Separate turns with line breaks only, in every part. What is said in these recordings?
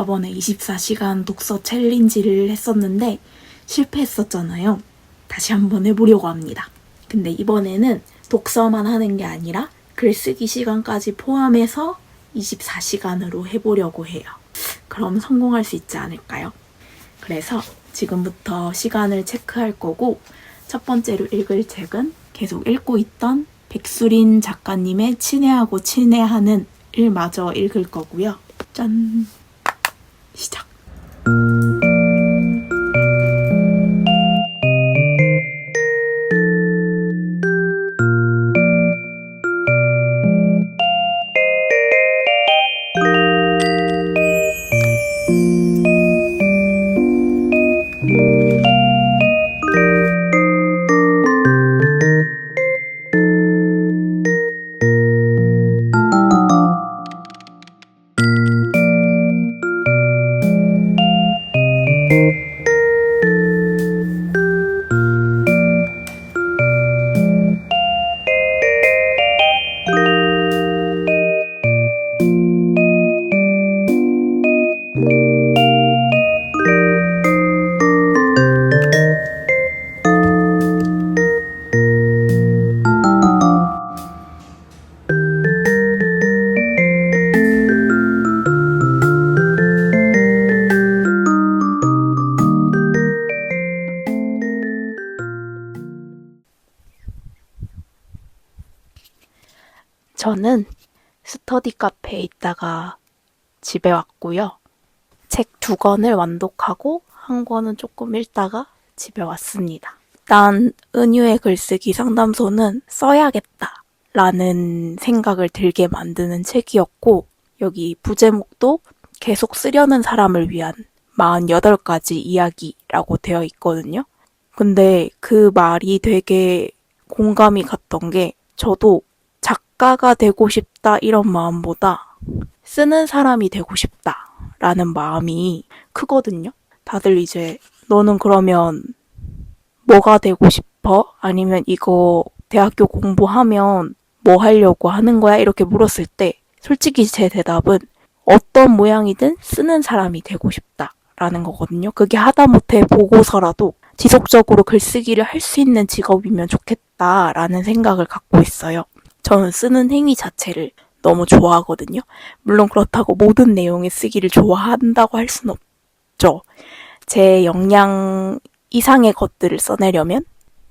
저번에 24시간 독서 챌린지를 했었는데 실패했었잖아요. 다시 한번 해보려고 합니다. 근데 이번에는 독서만 하는 게 아니라 글쓰기 시간까지 포함해서 24시간으로 해보려고 해요. 그럼 성공할 수 있지 않을까요? 그래서 지금부터 시간을 체크할 거고, 첫 번째로 읽을 책은 계속 읽고 있던 백수린 작가님의 친애하고 친애하는 을 마저 읽을 거고요. 짠! 시작! 저는 스터디 카페에 있다가 집에 왔고요. 책 2권을 완독하고 1권은 조금 읽다가 집에 왔습니다. 일단 은유의 글쓰기 상담소는 써야겠다 라는 생각을 들게 만드는 책이었고, 여기 부제목도 계속 쓰려는 사람을 위한 48가지 이야기라고 되어 있거든요. 근데 그 말이 되게 공감이 갔던 게, 저도 작가가 되고 싶다 이런 마음보다 쓰는 사람이 되고 싶다 라는 마음이 크거든요. 다들 이제 너는 그러면 뭐가 되고 싶어? 아니면 이거 대학교 공부하면 뭐 하려고 하는 거야? 이렇게 물었을 때 솔직히 제 대답은 어떤 모양이든 쓰는 사람이 되고 싶다 라는 거거든요. 그게 하다못해 보고서라도 지속적으로 글쓰기를 할 수 있는 직업이면 좋겠다라는 생각을 갖고 있어요. 저는 쓰는 행위 자체를 너무 좋아하거든요. 물론 그렇다고 모든 내용의 쓰기를 좋아한다고 할 수는 없죠. 제 역량 이상의 것들을 써내려면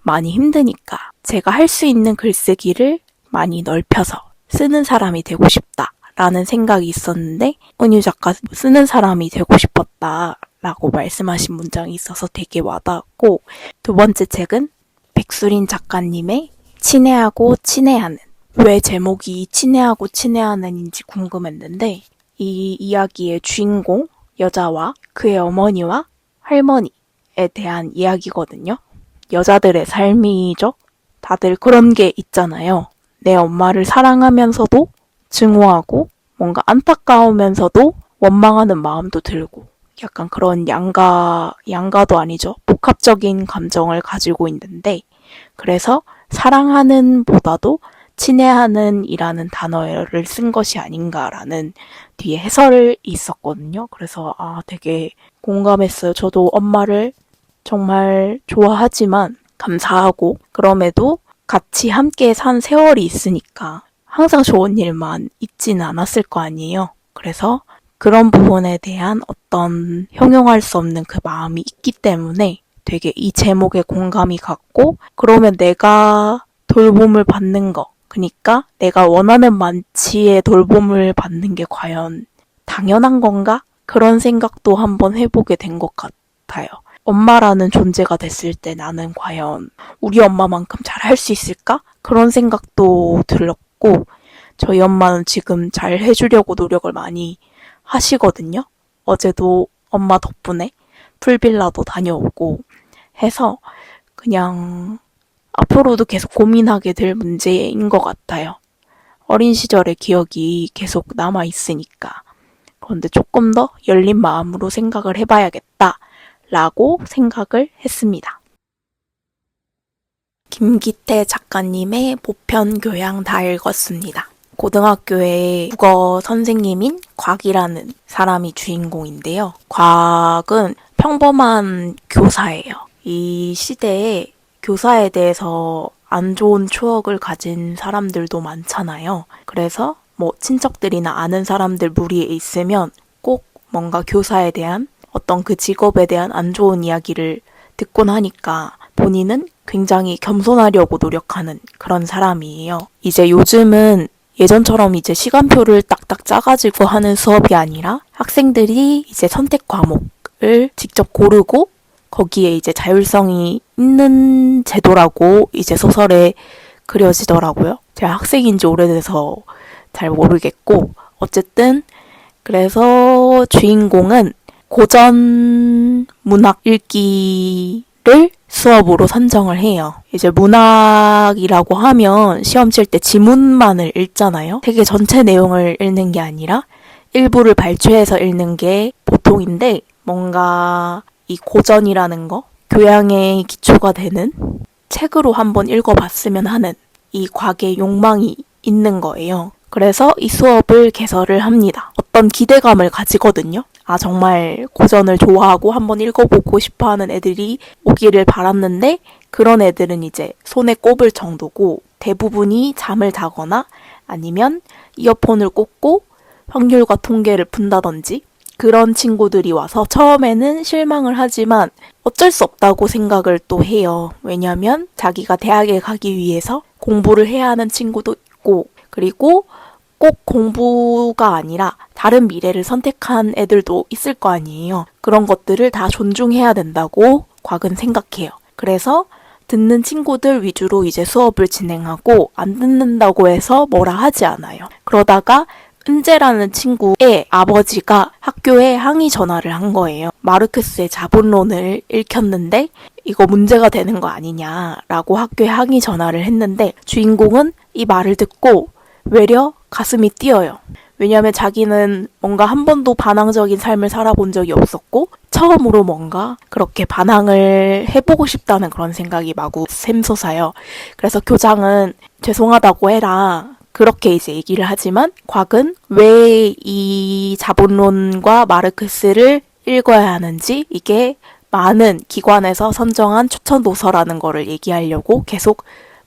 많이 힘드니까 제가 할 수 있는 글쓰기를 많이 넓혀서 쓰는 사람이 되고 싶다라는 생각이 있었는데, 은유 작가 쓰는 사람이 되고 싶었다라고 말씀하신 문장이 있어서 되게 와닿았고, 두 번째 책은 백수린 작가님의 친애하고 친애하는, 왜 제목이 친애하고 친애하는인지 궁금했는데, 이 이야기의 주인공 여자와 그의 어머니와 할머니에 대한 이야기거든요. 여자들의 삶이죠. 다들 그런 게 있잖아요. 내 엄마를 사랑하면서도 증오하고 뭔가 안타까우면서도 원망하는 마음도 들고, 약간 그런 양가도 아니죠. 복합적인 감정을 가지고 있는데, 그래서 사랑하는 보다도 친애하는 이라는 단어를 쓴 것이 아닌가라는 뒤에 해설이 있었거든요. 그래서 되게 공감했어요. 저도 엄마를 정말 좋아하지만 감사하고, 그럼에도 같이 함께 산 세월이 있으니까 항상 좋은 일만 있지는 않았을 거 아니에요. 그래서 그런 부분에 대한 어떤 형용할 수 없는 그 마음이 있기 때문에 되게 이 제목에 공감이 갔고, 그러면 내가 돌봄을 받는 거, 그러니까 내가 원하는 만치의 돌봄을 받는 게 과연 당연한 건가? 그런 생각도 한번 해보게 된 것 같아요. 엄마라는 존재가 됐을 때 나는 과연 우리 엄마만큼 잘할 수 있을까? 그런 생각도 들었고, 저희 엄마는 지금 잘 해주려고 노력을 많이 하시거든요. 어제도 엄마 덕분에 풀빌라도 다녀오고 해서 그냥 앞으로도 계속 고민하게 될 문제인 것 같아요. 어린 시절의 기억이 계속 남아있으니까. 그런데 조금 더 열린 마음으로 생각을 해봐야겠다 라고 생각을 했습니다. 김기태 작가님의 보편 교양 다 읽었습니다. 고등학교의 국어 선생님인 곽이라는 사람이 주인공인데요. 곽은 평범한 교사예요. 이 시대에 교사에 대해서 안 좋은 추억을 가진 사람들도 많잖아요. 그래서 뭐 친척들이나 아는 사람들 무리에 있으면 꼭 뭔가 교사에 대한 어떤 그 직업에 대한 안 좋은 이야기를 듣곤 하니까 본인은 굉장히 겸손하려고 노력하는 그런 사람이에요. 이제 요즘은 예전처럼 이제 시간표를 딱딱 짜가지고 하는 수업이 아니라 학생들이 이제 선택 과목을 직접 고르고 거기에 이제 자율성이 있는 제도라고 이제 소설에 그려지더라고요. 제가 학생인지 오래돼서 잘 모르겠고 어쨌든 그래서 주인공은 고전 문학 읽기를 수업으로 선정을 해요. 이제 문학이라고 하면 시험 칠 때 지문만을 읽잖아요. 되게 전체 내용을 읽는 게 아니라 일부를 발췌해서 읽는 게 보통인데 뭔가 이 고전이라는 거, 교양의 기초가 되는 책으로 한번 읽어봤으면 하는 이 곽의 욕망이 있는 거예요. 그래서 이 수업을 개설을 합니다. 어떤 기대감을 가지거든요. 아, 정말 고전을 좋아하고 한번 읽어보고 싶어 하는 애들이 오기를 바랐는데 그런 애들은 이제 손에 꼽을 정도고 대부분이 잠을 자거나 아니면 이어폰을 꽂고 확률과 통계를 푼다든지 그런 친구들이 와서 처음에는 실망을 하지만 어쩔 수 없다고 생각을 또 해요. 왜냐하면 자기가 대학에 가기 위해서 공부를 해야 하는 친구도 있고 그리고 꼭 공부가 아니라 다른 미래를 선택한 애들도 있을 거 아니에요. 그런 것들을 다 존중해야 된다고 곽은 생각해요. 그래서 듣는 친구들 위주로 이제 수업을 진행하고 안 듣는다고 해서 뭐라 하지 않아요. 그러다가 은재라는 친구의 아버지가 학교에 항의 전화를 한 거예요. 마르크스의 자본론을 읽혔는데 이거 문제가 되는 거 아니냐라고 학교에 항의 전화를 했는데 주인공은 이 말을 듣고 외려 가슴이 뛰어요. 왜냐하면 자기는 뭔가 한 번도 반항적인 삶을 살아본 적이 없었고 처음으로 뭔가 그렇게 반항을 해보고 싶다는 그런 생각이 마구 샘솟아요. 그래서 교장은 죄송하다고 해라. 그렇게 이제 얘기를 하지만 곽은 왜 이 자본론과 마르크스를 읽어야 하는지 이게 많은 기관에서 선정한 추천 도서라는 거를 얘기하려고 계속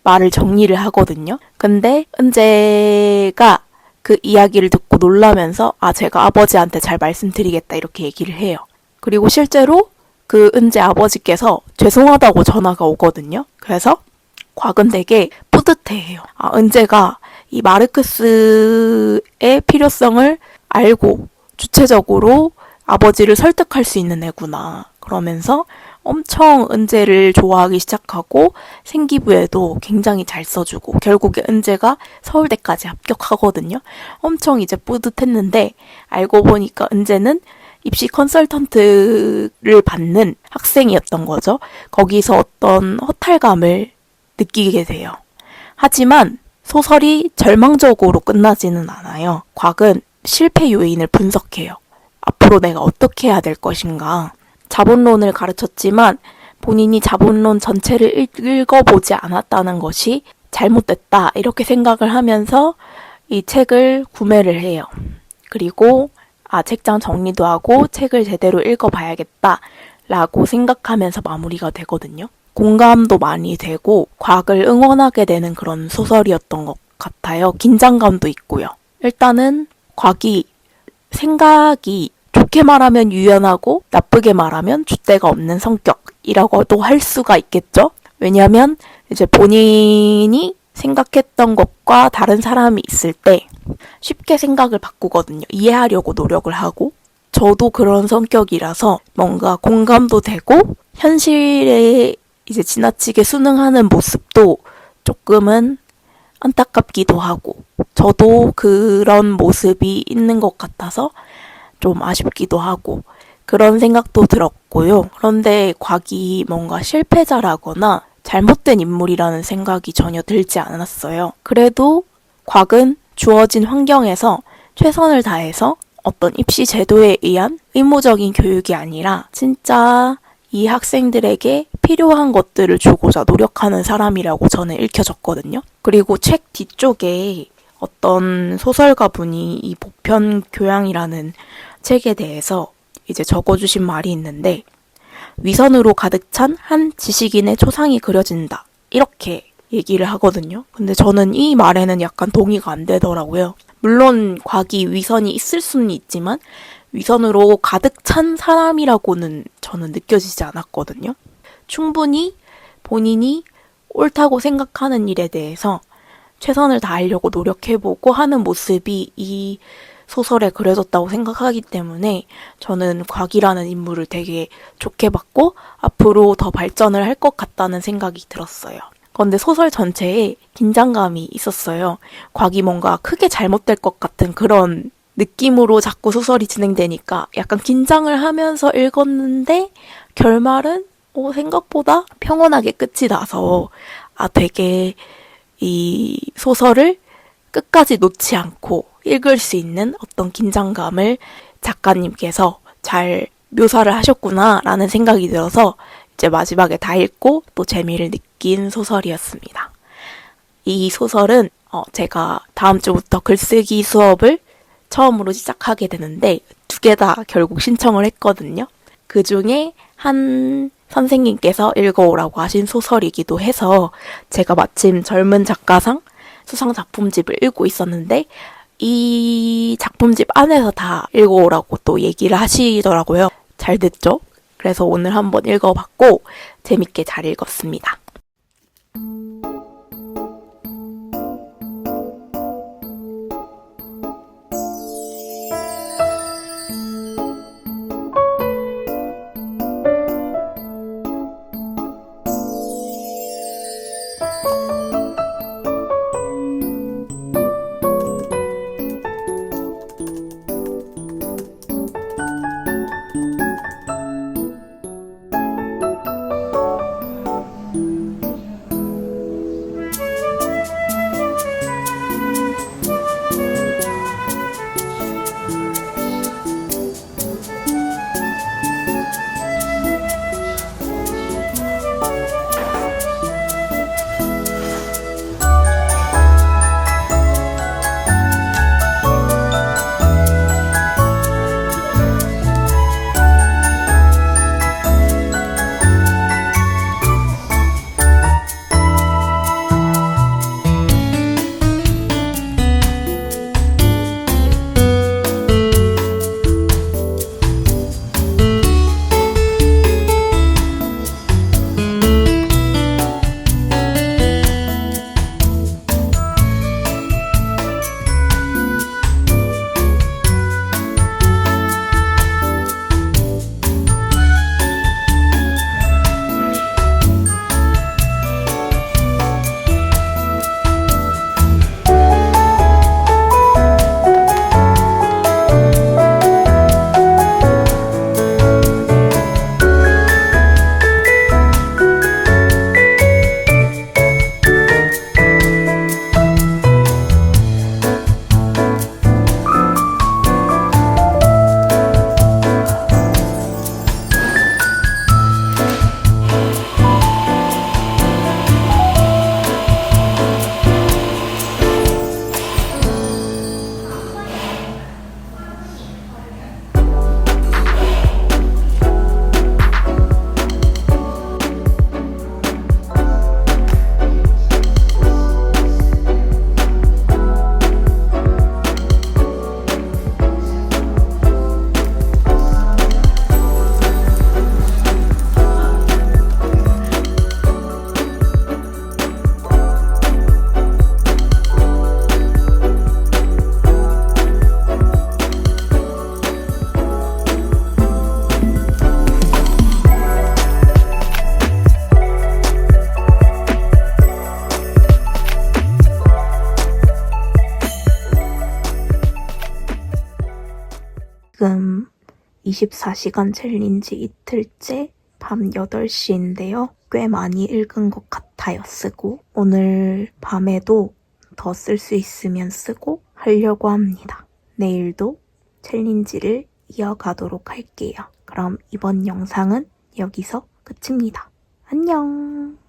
말을 정리를 하거든요. 근데 은재가 그 이야기를 듣고 놀라면서 아, 제가 아버지한테 잘 말씀드리겠다 이렇게 얘기를 해요. 그리고 실제로 그 은재 아버지께서 죄송하다고 전화가 오거든요. 그래서 곽은 되게 뿌듯해해요. 아, 은재가 이 마르크스의 필요성을 알고 주체적으로 아버지를 설득할 수 있는 애구나. 그러면서 엄청 은재를 좋아하기 시작하고 생기부에도 굉장히 잘 써주고 결국에 은재가 서울대까지 합격하거든요. 엄청 이제 뿌듯했는데 알고 보니까 은재는 입시 컨설턴트를 받는 학생이었던 거죠. 거기서 어떤 허탈감을 느끼게 돼요. 하지만 소설이 절망적으로 끝나지는 않아요. 곽은 실패 요인을 분석해요. 앞으로 내가 어떻게 해야 될 것인가. 자본론을 가르쳤지만 본인이 자본론 전체를 읽어보지 않았다는 것이 잘못됐다. 이렇게 생각을 하면서 이 책을 구매를 해요. 그리고 책장 정리도 하고 책을 제대로 읽어봐야겠다. 라고 생각하면서 마무리가 되거든요. 공감도 많이 되고 곽을 응원하게 되는 그런 소설이었던 것 같아요. 긴장감도 있고요. 일단은 곽이 생각이 좋게 말하면 유연하고 나쁘게 말하면 줏대가 없는 성격이라고도 할 수가 있겠죠. 왜냐하면 이제 본인이 생각했던 것과 다른 사람이 있을 때 쉽게 생각을 바꾸거든요. 이해하려고 노력을 하고 저도 그런 성격이라서 뭔가 공감도 되고 현실에 이제 지나치게 순응하는 모습도 조금은 안타깝기도 하고 저도 그런 모습이 있는 것 같아서 좀 아쉽기도 하고 그런 생각도 들었고요. 그런데 곽이 뭔가 실패자라거나 잘못된 인물이라는 생각이 전혀 들지 않았어요. 그래도 곽은 주어진 환경에서 최선을 다해서 어떤 입시 제도에 의한 의무적인 교육이 아니라 진짜 이 학생들에게 필요한 것들을 주고자 노력하는 사람이라고 저는 읽혀졌거든요. 그리고 책 뒤쪽에 어떤 소설가 분이 이 보편 교양이라는 책에 대해서 이제 적어주신 말이 있는데, 위선으로 가득 찬 한 지식인의 초상이 그려진다, 이렇게 얘기를 하거든요. 근데 저는 이 말에는 약간 동의가 안 되더라고요. 물론 과기 위선이 있을 수는 있지만 위선으로 가득 찬 사람이라고는 저는 느껴지지 않았거든요. 충분히 본인이 옳다고 생각하는 일에 대해서 최선을 다하려고 노력해보고 하는 모습이 이 소설에 그려졌다고 생각하기 때문에 저는 곽이라는 인물을 되게 좋게 봤고 앞으로 더 발전을 할 것 같다는 생각이 들었어요. 그런데 소설 전체에 긴장감이 있었어요. 곽이 뭔가 크게 잘못될 것 같은 그런 느낌으로 자꾸 소설이 진행되니까 약간 긴장을 하면서 읽었는데 결말은 생각보다 평온하게 끝이 나서 되게 이 소설을 끝까지 놓지 않고 읽을 수 있는 어떤 긴장감을 작가님께서 잘 묘사를 하셨구나라는 생각이 들어서 이제 마지막에 다 읽고 또 재미를 느낀 소설이었습니다. 이 소설은 제가 다음 주부터 글쓰기 수업을 처음으로 시작하게 되는데 2개 다 결국 신청을 했거든요. 그 중에 한 선생님께서 읽어오라고 하신 소설이기도 해서 제가 마침 젊은 작가상 수상 작품집을 읽고 있었는데 이 작품집 안에서 다 읽어오라고 또 얘기를 하시더라고요. 잘 됐죠? 그래서 오늘 한번 읽어봤고 재밌게 잘 읽었습니다. 지금 24시간 챌린지 이틀째 밤 8시인데요. 꽤 많이 읽은 것 같아요, 쓰고. 오늘 밤에도 더 쓸 수 있으면 쓰고 하려고 합니다. 내일도 챌린지를 이어가도록 할게요. 그럼 이번 영상은 여기서 끝입니다. 안녕!